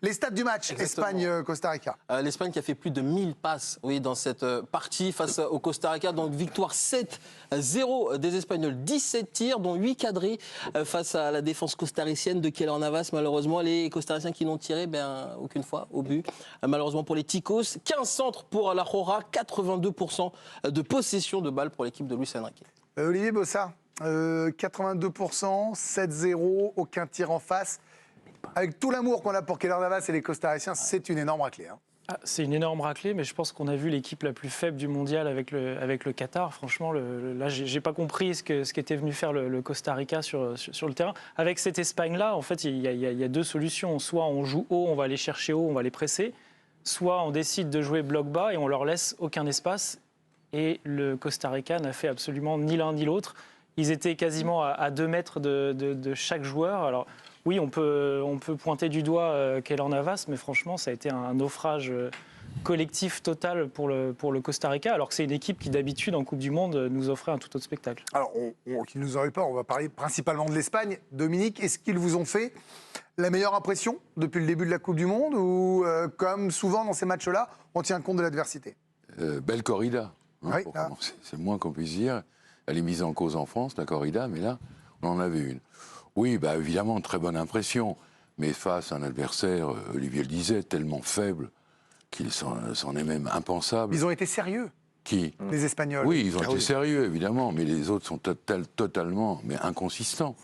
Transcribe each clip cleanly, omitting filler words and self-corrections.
Les stats du match, Espagne-Costa Rica. L'Espagne qui a fait plus de 1000 passes dans cette partie face au Costa Rica. Donc victoire 7-0 des Espagnols. 17 tirs, dont 8 cadrés face à la défense costaricienne de Keylor Navas. Malheureusement, les Costariciens qui n'ont tiré aucune fois au but. Malheureusement pour les Ticos. 15 centres pour la Jora. 82% de possession de balles pour l'équipe de Luis Enrique. Olivier Bossa, 82%, 7-0, aucun tir en face. Avec tout l'amour qu'on a pour Keylor Navas et les Costariciens, c'est une énorme raclée. C'est une énorme raclée, mais je pense qu'on a vu l'équipe la plus faible du mondial avec le Qatar. Franchement, là, j'ai pas compris ce qu'était venu faire le Costa Rica sur le terrain. Avec cette Espagne-là, en fait, il y a deux solutions. Soit on joue haut, on va aller chercher haut, on va les presser. Soit on décide de jouer bloc bas et on leur laisse aucun espace. Et le Costa Rica n'a fait absolument ni l'un ni l'autre. Ils étaient quasiment à 2 mètres de chaque joueur. Alors, oui, on peut pointer du doigt Keylor Navas, mais franchement, ça a été un naufrage collectif total pour le Costa Rica, alors que c'est une équipe qui, d'habitude, en Coupe du Monde, nous offrait un tout autre spectacle. Alors, qu'ils nous en aient pas, on va parler principalement de l'Espagne. Dominique, est-ce qu'ils vous ont fait la meilleure impression depuis le début de la Coupe du Monde ou, comme souvent dans ces matchs-là, on tient compte de l'adversité? Belle corrida, Oui, c'est le moins qu'on puisse dire. Elle est mise en cause en France, la corrida, mais là, on en avait une. Oui, évidemment, très bonne impression, mais face à un adversaire, Olivier le disait, tellement faible qu'il s'en est même impensable. Ils ont été sérieux. Qui? Les Espagnols. Oui, ils ont été sérieux, évidemment, mais les autres sont totalement inconsistants.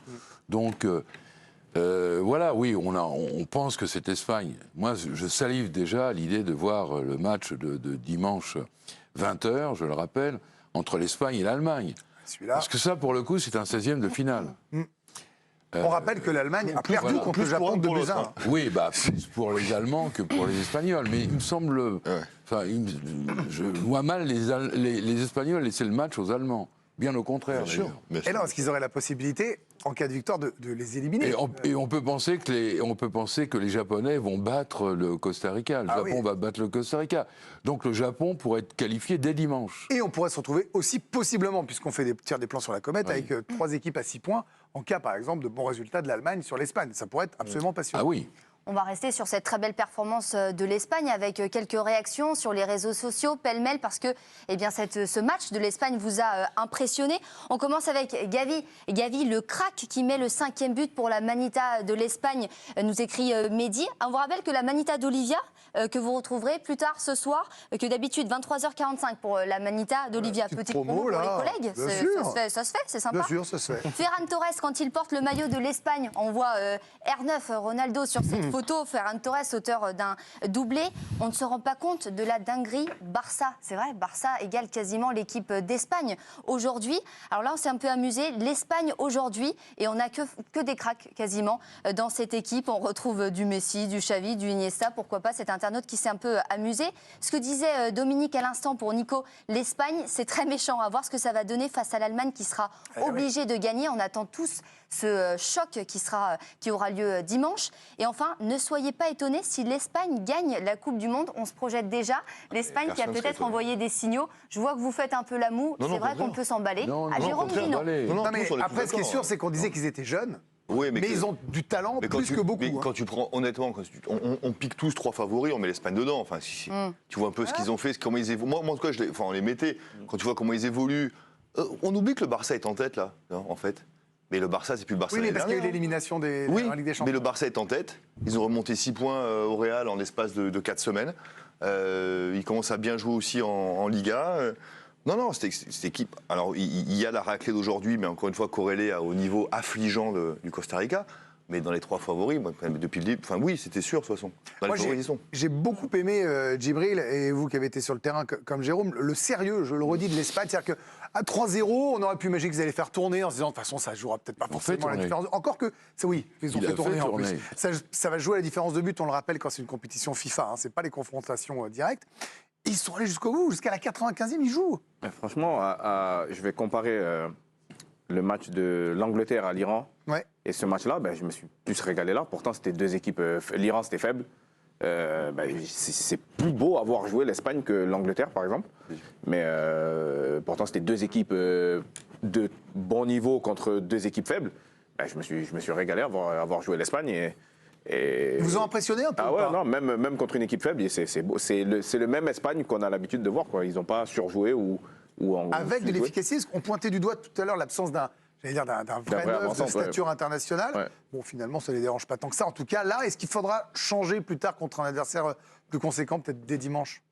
Donc, voilà, oui, on pense que cette Espagne... Moi, je salive déjà à l'idée de voir le match de dimanche 20h, je le rappelle, entre l'Espagne et l'Allemagne. Parce que ça, pour le coup, c'est un 16e de finale. On rappelle que l'Allemagne a perdu contre le Japon de 2-1. Oui, plus pour les Allemands que pour les Espagnols. Mais il me semble... je vois mal les Espagnols laisser le match aux Allemands. Bien au contraire, d'ailleurs. Et non, est-ce qu'ils auraient la possibilité, en cas de victoire, de les éliminer? Et on peut penser que les Japonais vont battre le Costa Rica. Le Japon va battre le Costa Rica. Donc le Japon pourrait être qualifié dès dimanche. Et on pourrait se retrouver aussi possiblement, puisqu'on tire des plans sur la comète, avec 3 équipes à 6 points, en cas par exemple de bons résultats de l'Allemagne sur l'Espagne. Ça pourrait être absolument passionnant. Ah oui. On va rester sur cette très belle performance de l'Espagne avec quelques réactions sur les réseaux sociaux, pêle-mêle, parce que ce match de l'Espagne vous a impressionné. On commence avec Gavi. Gavi, le crack qui met le 5e but pour la Manita de l'Espagne, nous écrit Mehdi. On vous rappelle que la Manita d'Olivia, que vous retrouverez plus tard ce soir, que d'habitude 23h45 pour la Manita d'Olivia. Petite promo pour les collègues. Ça se fait, c'est sympa. Bien sûr, ça se fait. Ferran Torres, quand il porte le maillot de l'Espagne, on voit R9, Ronaldo sur cette photo, Ferran Torres, auteur d'un doublé. On ne se rend pas compte de la dinguerie Barça. C'est vrai, Barça égale quasiment l'équipe d'Espagne aujourd'hui. Alors là, on s'est un peu amusé. L'Espagne aujourd'hui, et on n'a que des cracks quasiment dans cette équipe. On retrouve du Messi, du Xavi, du Iniesta, pourquoi pas cet internaute qui s'est un peu amusé. Ce que disait Dominique à l'instant pour Nico, l'Espagne, c'est très méchant. À voir ce que ça va donner face à l'Allemagne qui sera obligée de gagner. On attend tous ce choc qui aura lieu dimanche. Et enfin, ne soyez pas étonnés si l'Espagne gagne la Coupe du Monde. On se projette déjà. L'Espagne qui a peut-être envoyé des signaux. Je vois que vous faites un peu la moue. C'est vrai qu'on peut s'emballer. Jérôme dit non. Non, mais après, ce qui est sûr, c'est qu'on disait qu'ils étaient jeunes. Oui, mais ils ont du talent plus que beaucoup. Mais quand tu prends, honnêtement, on pique tous 3 favoris, on met l'Espagne dedans. Enfin, tu vois un peu ce qu'ils ont fait, comment ils évoluent. Moi, en tout cas, on les mettait. Quand tu vois comment ils évoluent, on oublie que le Barça est en tête, là, en fait. Mais le Barça, c'est plus le Barça. Oui, mais parce qu'il y a eu l'élimination de la Ligue des Champions. Mais le Barça est en tête. Ils ont remonté 6 points au Real en l'espace de 4 semaines. Ils commencent à bien jouer aussi en Liga. Non, cette équipe... Alors, il y a la raclée d'aujourd'hui, mais encore une fois, corrélée au niveau affligeant du Costa Rica. Mais dans les 3 favoris, moi, depuis le début... Enfin, oui, c'était sûr, de toute façon. Dans les favoris, ils sont. J'ai beaucoup aimé, Djibril, et vous qui avez été sur le terrain comme Jérôme, le sérieux, je le redis, de l'Espagne. C'est-à-dire qu'à 3-0, on aurait pu imaginer qu'ils allaient faire tourner en se disant, de toute façon, ça ne jouera peut-être pas forcément la différence. Encore que, oui, ils ont fait tourner en plus. Ça va jouer la différence de but, on le rappelle, quand c'est une compétition FIFA. Ce n'est pas les confrontations directes. Ils sont allés jusqu'au bout, jusqu'à la 95e, ils jouent. Franchement, je vais comparer le match de l'Angleterre à l'Iran. Et ce match-là, je me suis plus régalé là. Pourtant, c'était 2 équipes. L'Iran, c'était faible. C'est plus beau à voir jouer l'Espagne que l'Angleterre, par exemple. Mais pourtant, c'était 2 équipes de bon niveau contre 2 équipes faibles. Je me suis régalé à voir jouer l'Espagne. Et... Ils vous ont impressionné un peu Ah ou ouais, pas non, même contre une équipe faible, c'est le même Espagne qu'on a l'habitude de voir, quoi. Ils n'ont pas surjoué ou avec de sous-joué. l'efficacité. On pointait du doigt tout à l'heure l'absence d'un vrai neuf de stature internationale. Ouais. Bon, finalement, ça ne les dérange pas tant que ça. En tout cas, là, est-ce qu'il faudra changer plus tard contre un adversaire plus conséquent, peut-être dès dimanche?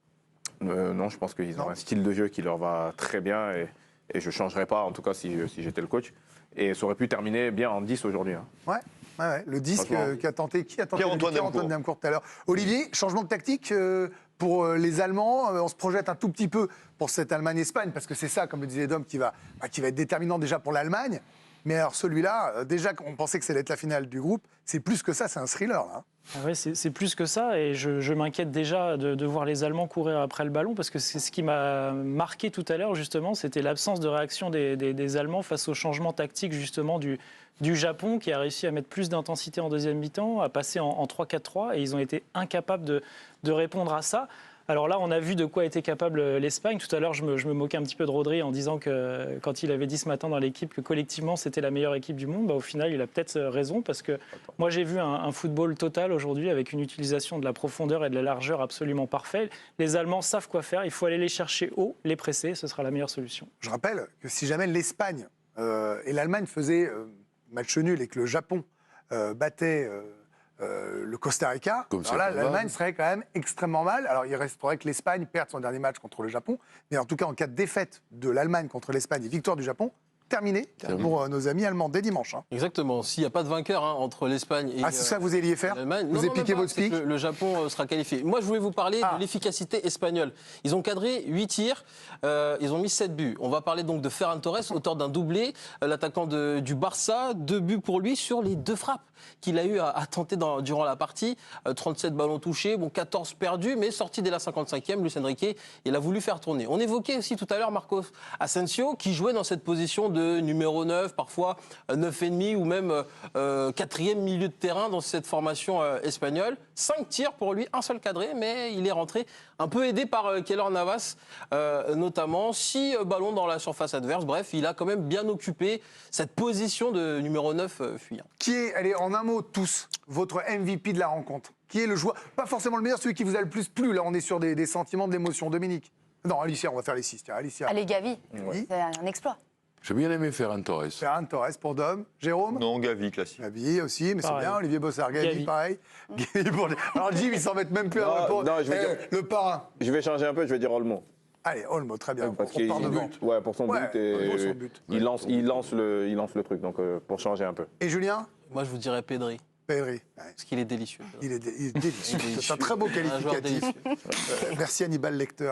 Non, je pense qu'ils ont un style de jeu qui leur va très bien et je ne changerais pas, en tout cas, si j'étais le coach. Et ça aurait pu terminer bien en 10 aujourd'hui. Hein. Ouais. Le 10 qui a tenté Pierre-Antoine Damcourt tout à l'heure. Olivier, changement de tactique pour les Allemands. On se projette un tout petit peu pour cette Allemagne-Espagne, parce que c'est ça, comme le disait Dom, qui va être déterminant déjà pour l'Allemagne. Mais alors celui-là, déjà qu'on pensait que ça allait être la finale du groupe, c'est plus que ça, c'est un thriller. Là. Ah ouais, c'est plus que ça, et je m'inquiète déjà de voir les Allemands courir après le ballon, parce que c'est ce qui m'a marqué tout à l'heure, justement, c'était l'absence de réaction des Allemands face au changement tactique, justement, du Japon, qui a réussi à mettre plus d'intensité en deuxième mi-temps, à passer en 3-4-3, et ils ont été incapables de répondre à ça. Alors là, on a vu de quoi était capable l'Espagne. Tout à l'heure, je me moquais un petit peu de Rodri en disant que quand il avait dit ce matin dans l'équipe que collectivement, c'était la meilleure équipe du monde, au final, il a peut-être raison, parce que moi, j'ai vu un football total aujourd'hui avec une utilisation de la profondeur et de la largeur absolument parfaite. Les Allemands savent quoi faire. Il faut aller les chercher haut, les presser. Ce sera la meilleure solution. Je rappelle que si jamais l'Espagne et l'Allemagne faisaient match nul et que le Japon battait... le Costa Rica, alors là, l'Allemagne serait quand même extrêmement mal. Alors, il resterait que l'Espagne perde son dernier match contre le Japon. Mais en tout cas, en cas de défaite de l'Allemagne contre l'Espagne et victoire du Japon, terminé pour nos amis allemands dès dimanche. Exactement. S'il n'y a pas de vainqueur entre l'Espagne et c'est ça que vous alliez faire? l'Allemagne. Vous avez piqué votre speak? Le Japon sera qualifié. Moi, je voulais vous parler de l'efficacité espagnole. Ils ont cadré 8 tirs, ils ont mis 7 buts. On va parler donc de Ferran Torres, auteur d'un doublé, l'attaquant du Barça, 2 buts pour lui sur les 2 frappes qu'il a eu à tenter durant la partie. 37 ballons touchés, 14 perdus, mais sorti dès la 55e. Luis Enrique, il a voulu faire tourner. On évoquait aussi tout à l'heure Marcos Asensio, qui jouait dans cette position de numéro 9, parfois 9,5 ou même 4e milieu de terrain dans cette formation espagnole. 5 tirs pour lui, un seul cadré, mais il est rentré un peu aidé par Keylor Navas, notamment. 6 ballons dans la surface adverse. Bref, il a quand même bien occupé cette position de numéro 9 fuyant. Qui est, allez, en un mot, tous, votre MVP de la rencontre? Qui est le joueur? Pas forcément le meilleur, celui qui vous a le plus plu. Là, on est sur des sentiments, de l'émotion. Dominique? Non, Alicia, on va faire les 6. Tiens, Alicia. Allez, Gavi, c'est un exploit. J'ai bien aimé Ferran Torres. Ferran Torres pour Dom. Jérôme? Non, Gavi, classique. Gavi aussi, mais c'est Pareil. bien. Olivier Bossard, Gavi, pareil. Gavi pour... Alors, Jim, il s'en met même plus à répondre. Non, je vais dire- Le parrain. Je vais changer un peu, je vais dire Olmo. Allez, Olmo, très bien. Parce On part devant. pour son Ouais, but. Et pour son but. il lance le truc, donc pour changer un peu. Et Julien? Moi, je vous dirais Pedri, Pedri. Ouais. parce qu'il est délicieux. Il est délicieux. C'est un très beau Un joueur qualificatif. délicieux. Merci Hannibal Lecter.